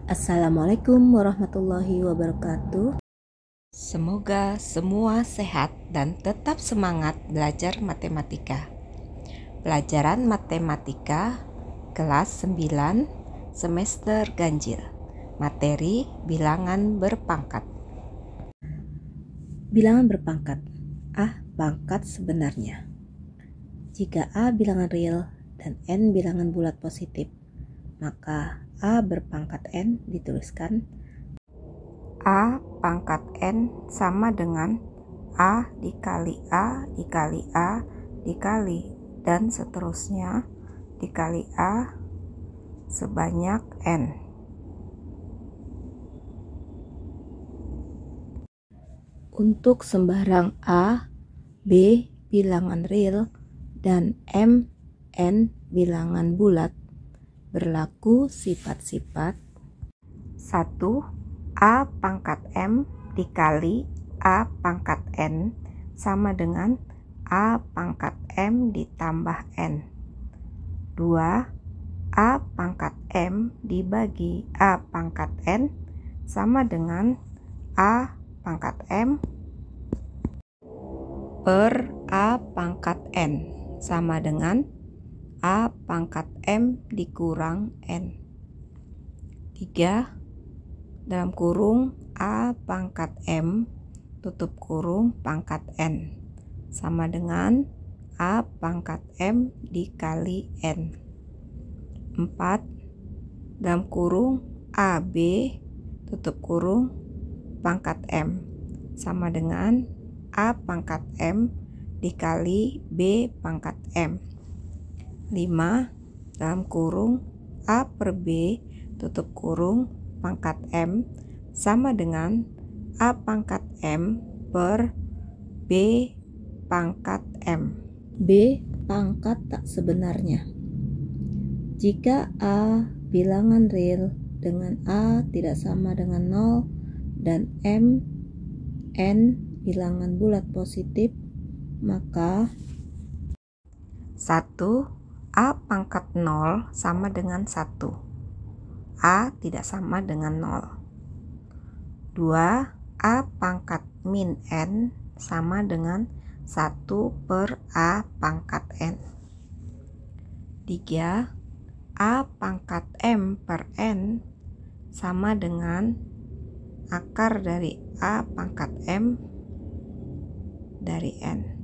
Assalamualaikum warahmatullahi wabarakatuh. Semoga semua sehat dan tetap semangat belajar matematika. Pelajaran matematika kelas 9 semester ganjil. Materi bilangan berpangkat. Bilangan berpangkat. A pangkat sebenarnya. Jika A bilangan real dan N bilangan bulat positif, maka A berpangkat N dituliskan A pangkat N sama dengan A dikali A dikali A dikali dan seterusnya dikali A sebanyak N. Untuk sembarang A, B bilangan real dan M, N bilangan bulat, berlaku sifat-sifat 1. A pangkat M dikali A pangkat N sama dengan A pangkat M ditambah N. 2. A pangkat M dibagi A pangkat N sama dengan A pangkat M per A pangkat N sama dengan A pangkat M dikurang N. 3. Dalam kurung A pangkat M tutup kurung pangkat N sama dengan A pangkat M dikali N. 4. Dalam kurung AB tutup kurung pangkat M sama dengan A pangkat M dikali B pangkat M. 5. Dalam kurung A per B tutup kurung pangkat M sama dengan A pangkat M per B pangkat M. B pangkat tak sebenarnya. Jika A bilangan real dengan A tidak sama dengan 0 dan M, N bilangan bulat positif, maka 1. A pangkat 0 sama dengan 1. A tidak sama dengan 0. 2. A pangkat min N sama dengan 1 per A pangkat N. 3. A pangkat M per N sama dengan akar dari A pangkat M dari N.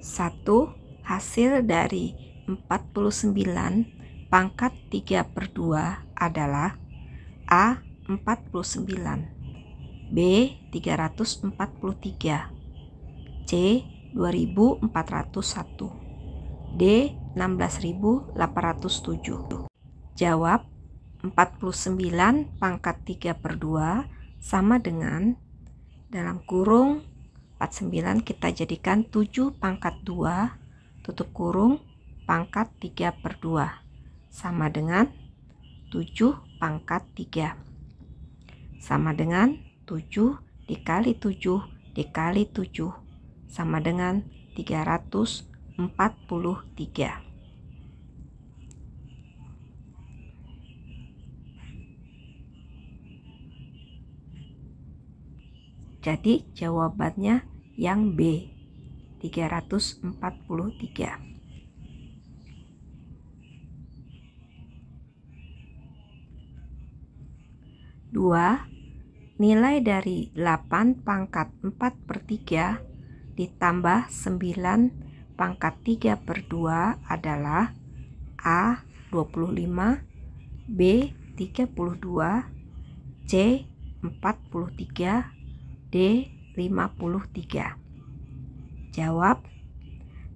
1. Hasil dari 49 pangkat 3 per 2 adalah A 49, B 343, C 2401, D 16807. Jawab, 49 pangkat 3 per 2 sama dengan dalam kurung 49 kita jadikan 7 pangkat 2 tutup kurung pangkat 3 per 2 sama dengan 7 pangkat 3 sama dengan 7 dikali 7 dikali 7 sama dengan 343. Jadi jawabannya yang B, 343. 2. Nilai dari 8 pangkat 4 per 3 ditambah 9 pangkat 3 per 2 adalah A 25, B 32, C 43, D 53. Jawab,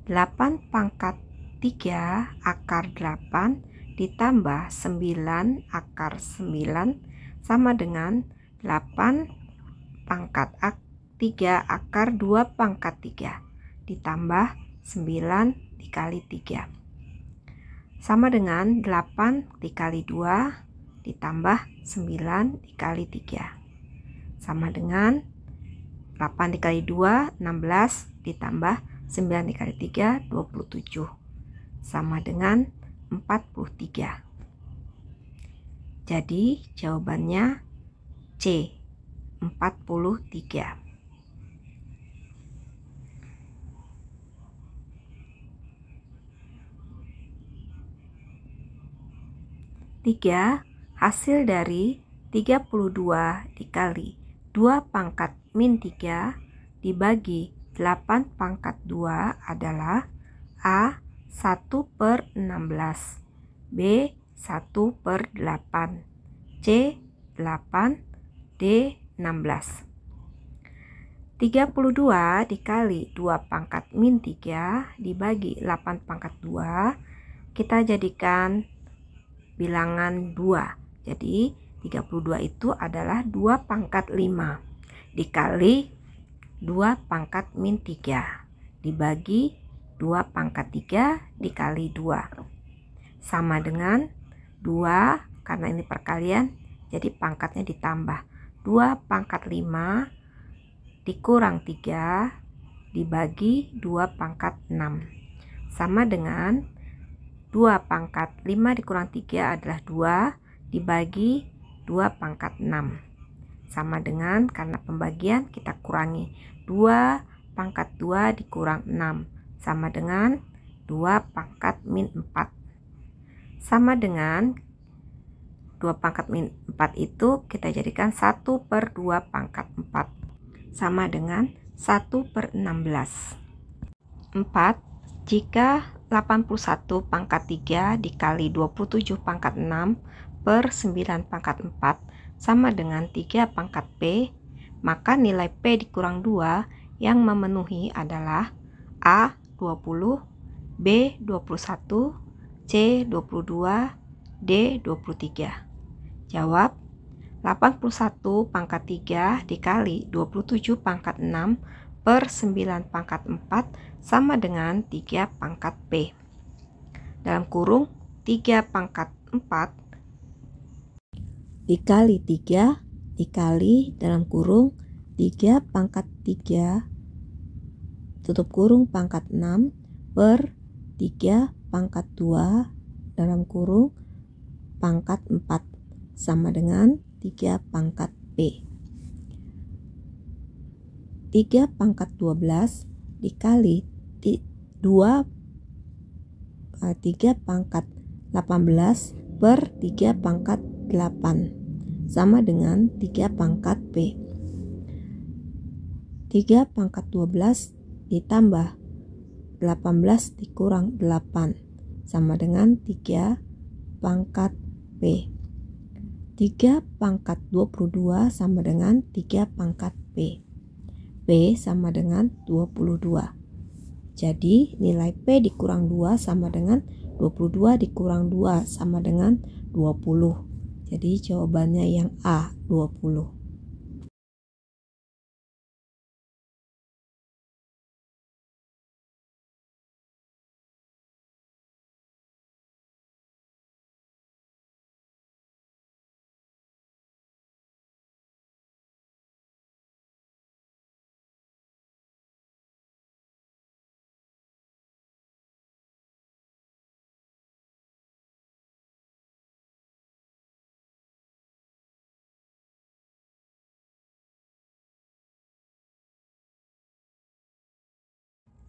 8 pangkat 3 akar 8 ditambah 9 akar 9 sama dengan 8 pangkat 3 akar 2 pangkat 3 ditambah 9 dikali 3 sama dengan 8 dikali 2 ditambah 9 dikali 3 sama dengan 8 dikali 2 16 ditambah 9 dikali 3 27 sama dengan 43. Jadi jawabannya C, 43. 3. Hasil dari 32 dikali 2 pangkat min 3 dibagi 8 pangkat 2 adalah A. 1/16, B. 1/8, C. 8, D. 16. 32 dikali 2 pangkat min 3 dibagi 8 pangkat 2 kita jadikan bilangan 2. Jadi 32 itu adalah 2 pangkat 5 dikali 2 pangkat min 3 dibagi 2 pangkat 3 dikali 2 sama dengan 2, karena ini perkalian jadi pangkatnya ditambah 2 pangkat 5 dikurang 3 dibagi 2 pangkat 6 sama dengan 2 pangkat 5 dikurang 3 adalah 2 dibagi 2 pangkat 6 sama dengan, karena pembagian kita kurangi 2 pangkat 2 dikurang 6 sama dengan 2 pangkat min 4 sama dengan 2 pangkat min 4 itu kita jadikan 1/2 pangkat 4 sama dengan 1/16. 4. Jika 81 pangkat 3 dikali 27 pangkat 6 per 9 pangkat 4 sama dengan 3 pangkat P, maka nilai P dikurang 2 yang memenuhi adalah A. 20, B. 21, C. 22, D. 23. Jawab, 81 pangkat 3 dikali 27 pangkat 6 per 9 pangkat 4 sama dengan 3 pangkat P. Dalam kurung 3 pangkat 4 dikali 3 dikali dalam kurung 3 pangkat 3 tutup kurung pangkat 6 per 3 pangkat 2 dalam kurung pangkat 4 sama dengan 3 pangkat P. 3 pangkat 12 dikali 3 pangkat 18 per 3 pangkat 8 sama dengan 3 pangkat P. 3 pangkat 12 ditambah 18 dikurang 8 sama dengan 3 pangkat P. 3 pangkat 22 sama dengan 3 pangkat P. P sama dengan 22. Jadi nilai P dikurang 2 sama dengan 22 dikurang 2 sama dengan 20. Jadi jawabannya yang A, 20.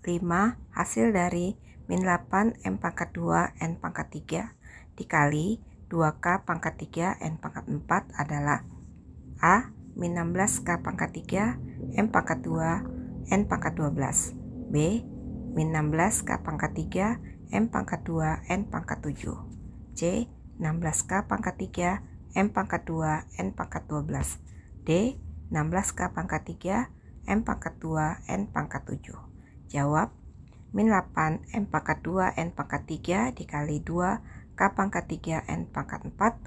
5. Hasil dari min 8 M pangkat 2 N pangkat 3 dikali 2K pangkat 3 N pangkat 4 adalah A. Min 16K pangkat 3 M pangkat 2 N pangkat 12, B. Min 16K pangkat 3 M pangkat 2 N pangkat 7, C. 16K pangkat 3 M pangkat 2 N pangkat 12, D. 16K pangkat 3 M pangkat 2 N pangkat 7. Jawab, min 8 M pangkat 2 N pangkat 3 dikali 2 K pangkat 3 N pangkat 4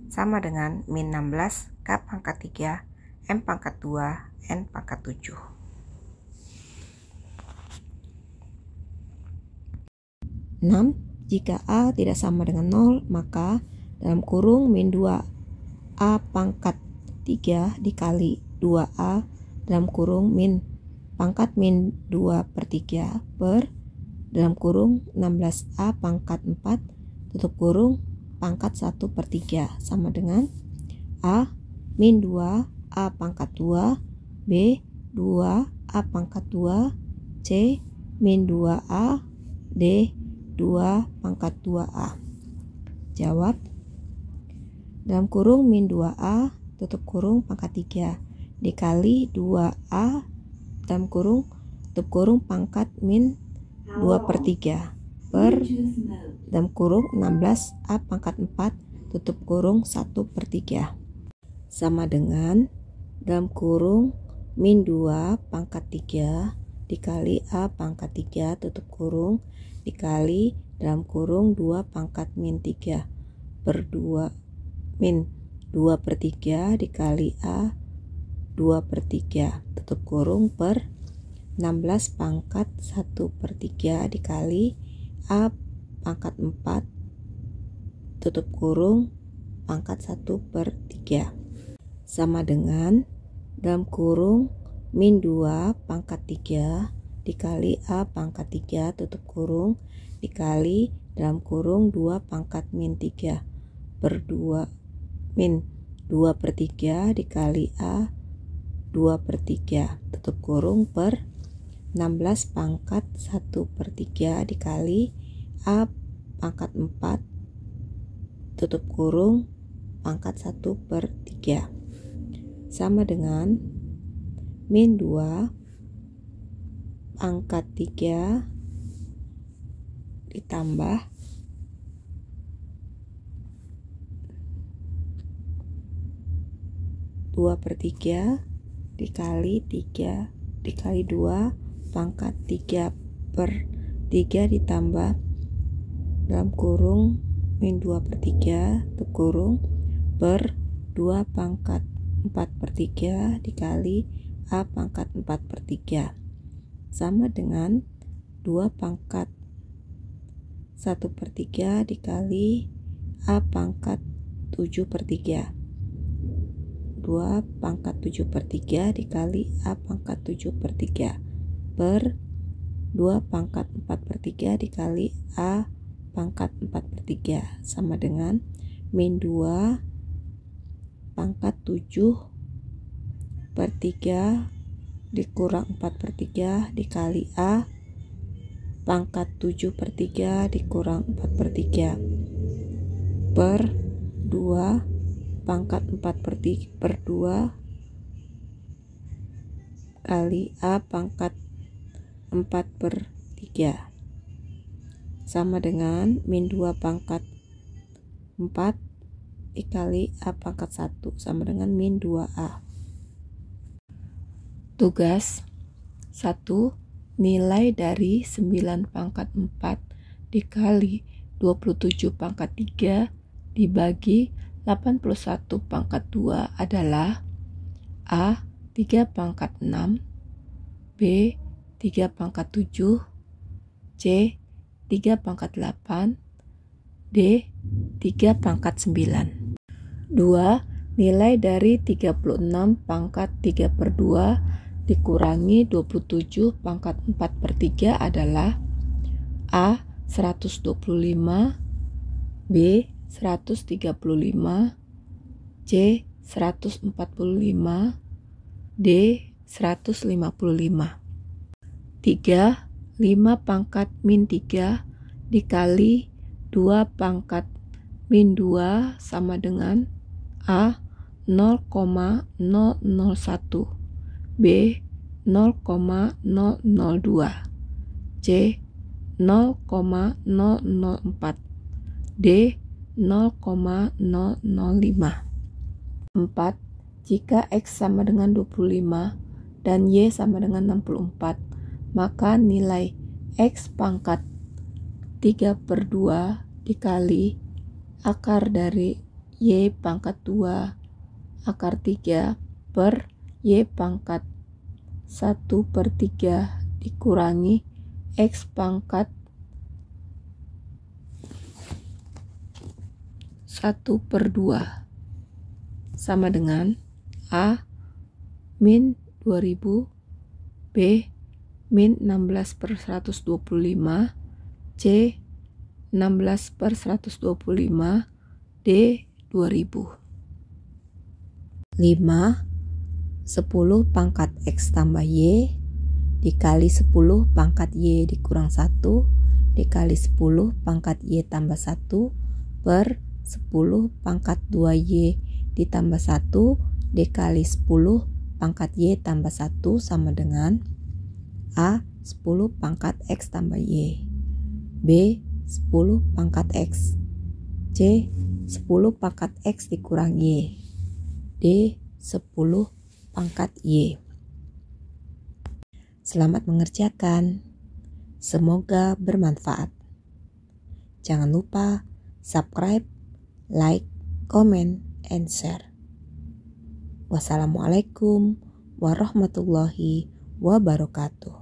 sama dengan min 16 K pangkat 3 M pangkat 2 N pangkat 7. 6. Jika A tidak sama dengan 0, maka dalam kurung min 2 A pangkat 3 dikali 2A dalam kurung min pangkat min 2/3 per dalam kurung 16A pangkat 4 tutup kurung pangkat 1/3 sama dengan A min 2 A pangkat 2, B 2 A pangkat 2, C min 2A, D 2 pangkat 2A. Jawab. Dalam kurung min 2A tutup kurung pangkat 3 dikali 2A dalam kurung tutup kurung pangkat min 2/3 per dalam kurung 16A pangkat 4 tutup kurung 1/3 sama dengan dalam kurung min 2 pangkat 3 dikali A pangkat 3 tutup kurung dikali dalam kurung 2 pangkat min 3 per 2 min 2/3 dikali A 2/3 tutup kurung per 16 pangkat 1/3 dikali A pangkat 4 tutup kurung pangkat 1/3 sama dengan dalam kurung min 2 pangkat 3 dikali A pangkat 3 tutup kurung dikali dalam kurung 2 pangkat min 3 per 2 min 2/3 dikali A 2/3 tutup kurung per 16 pangkat 1/3 dikali A pangkat 4 tutup kurung pangkat 1/3 sama dengan min 2 pangkat 3 ditambah 2/3 dikali 3 dikali 2 pangkat 3/3 ditambah dalam kurung min 2/3 tutup kurung per 2 pangkat 4/3 dikali A pangkat 4/3 sama dengan 2 pangkat 1/3 dikali A pangkat 7/3 2 pangkat 7/3 dikali A pangkat 7/3 per 2 pangkat 4/3 dikali A pangkat 4/3 sama dengan min 2 pangkat 7/3 dikurang 4/3 dikali A pangkat 7/3 dikurang 4/3 per 2 pangkat 4/3 per 2 kali A pangkat 4/3 sama dengan min 2 pangkat 4 dikali A pangkat 1 sama dengan min 2A. Tugas 1. Nilai dari 9 pangkat 4 dikali 27 pangkat 3 dibagi 81 pangkat 2 adalah A. 3 pangkat 6, B. 3 pangkat 7, C. 3 pangkat 8, D. 3 pangkat 9. 2. Nilai dari 36 pangkat 3/2 dikurangi 27 pangkat 4/3 adalah A. 125, B. 135, C. 145, D. 155. 3. 5 pangkat min 3 dikali 2 pangkat min 2 sama dengan A. 0,001, B. 0,002, C. 0,004, D. 0,005. 4. Jika X sama dengan 25 dan Y sama dengan 64, maka nilai X pangkat 3/2 dikali akar dari Y pangkat 2 akar 3 per Y pangkat 1/3 dikurangi X pangkat 1/2 sama dengan A. min 2000, B. min 16/125, C. 16/125, D 2000. 5. 10 pangkat X tambah Y dikali 10 pangkat Y dikurang 1 dikali 10 pangkat Y tambah 1 per 10 pangkat 2Y ditambah 1 dikali 10 pangkat Y tambah 1 sama dengan A. 10 pangkat X tambah Y, B. 10 pangkat X, C. 10 pangkat X dikurang Y, D. 10 pangkat Y. Selamat mengerjakan. Semoga bermanfaat. Jangan lupa subscribe, like, comment, and share. Wassalamualaikum warahmatullahi wabarakatuh.